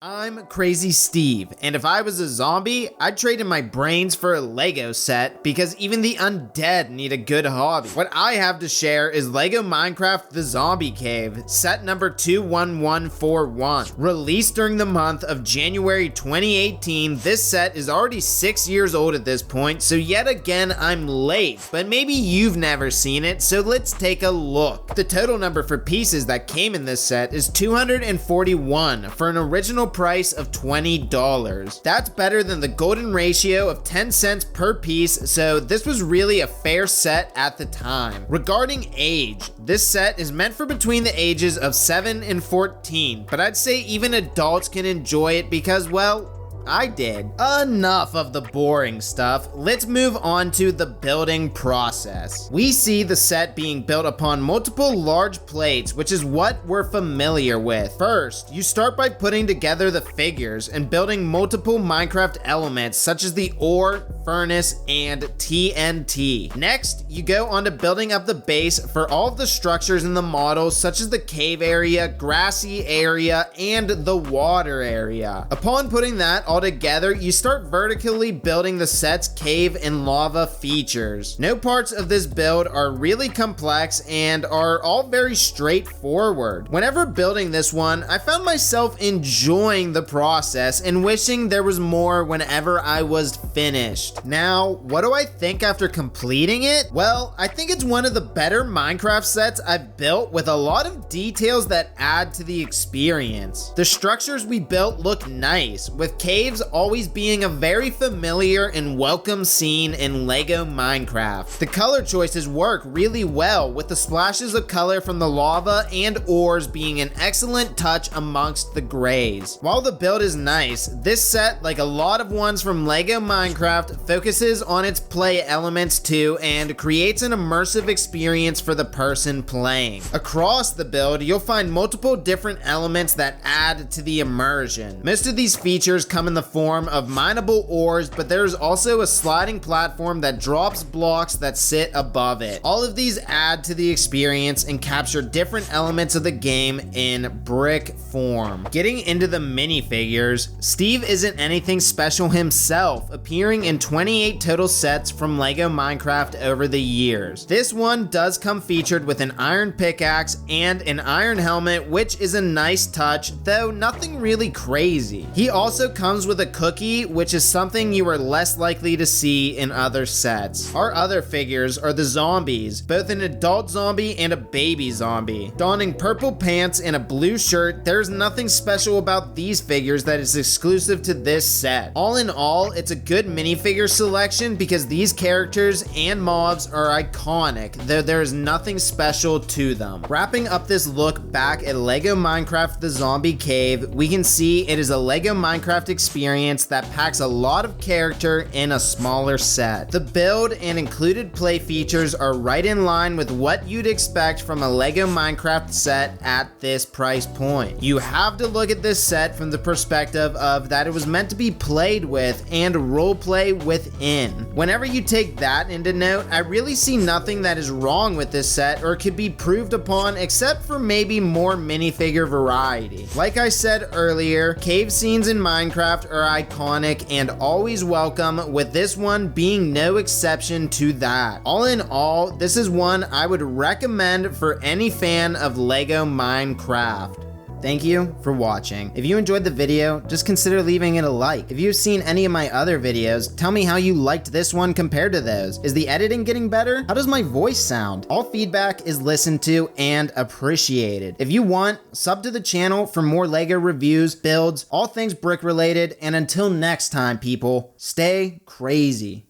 I'm Crazy Steve, and if I was a zombie, I'd trade in my brains for a Lego set because even the undead need a good hobby. What I have to share is Lego Minecraft The Zombie Cave, set number 21141. Released during the month of January 2018, this set is already 6 years old at this point, so yet again I'm late, but maybe you've never seen it, so let's take a look. The total number for pieces that came in this set is 241 for an original price of $20. That's better than the golden ratio of 10 cents per piece, so this was really a fair set at the time. Regarding age, this set is meant for between the ages of 7 and 14, but I'd say even adults can enjoy it because, well, I did. Enough of the boring stuff. Let's move on to the building process. We see the set being built upon multiple large plates, which is what we're familiar with. First, you start by putting together the figures and building multiple Minecraft elements such as the ore, furnace, and TNT. Next, you go on to building up the base for all of the structures in the model, such as the cave area, grassy area, and the water area. Upon putting that all together, you start vertically building the set's cave and lava features. No parts of this build are really complex and are all very straightforward. Whenever building this one, I found myself enjoying the process and wishing there was more whenever I was finished. Now, what do I think after completing it? Well, I think it's one of the better Minecraft sets I've built with a lot of details that add to the experience. The structures we built look nice, with caves always being a very familiar and welcome scene in Lego Minecraft. The color choices work really well, with the splashes of color from the lava and ores being an excellent touch amongst the grays. While the build is nice, this set, like a lot of ones from Lego Minecraft, focuses on its play elements too and creates an immersive experience for the person playing. Across the build, you'll find multiple different elements that add to the immersion. Most of these features come in the form of mineable ores, but there's also a sliding platform that drops blocks that sit above it. All of these add to the experience and capture different elements of the game in brick form. Getting into the minifigures, Steve isn't anything special himself, appearing in 28 total sets from Lego Minecraft over the years. This one does come featured with an iron pickaxe and an iron helmet, which is a nice touch, though nothing really crazy. He also comes with a cookie, which is something you are less likely to see in other sets. Our other figures are the zombies, both an adult zombie and a baby zombie. Donning purple pants and a blue shirt, there's nothing special about these figures that is exclusive to this set. All in all, it's a good minifigure selection because these characters and mobs are iconic, though there is nothing special to them. Wrapping up this look back at Lego Minecraft The Zombie Cave, we can see it is a Lego Minecraft experience that packs a lot of character in a smaller set. The build and included play features are right in line with what you'd expect from a Lego Minecraft set at this price point. You have to look at this set from the perspective of that it was meant to be played with and roleplay within. Whenever you take that into note, I really see nothing that is wrong with this set or could be proved upon except for maybe more minifigure variety. Like I said earlier, cave scenes in Minecraft are iconic and always welcome, with this one being no exception to that. All in all, this is one I would recommend for any fan of Lego Minecraft. Thank you for watching. If you enjoyed the video, just consider leaving it a like. If you've seen any of my other videos, tell me how you liked this one compared to those. Is the editing getting better? How does my voice sound? All feedback is listened to and appreciated. If you want, sub to the channel for more Lego reviews, builds, all things brick related, and until next time, people, stay crazy.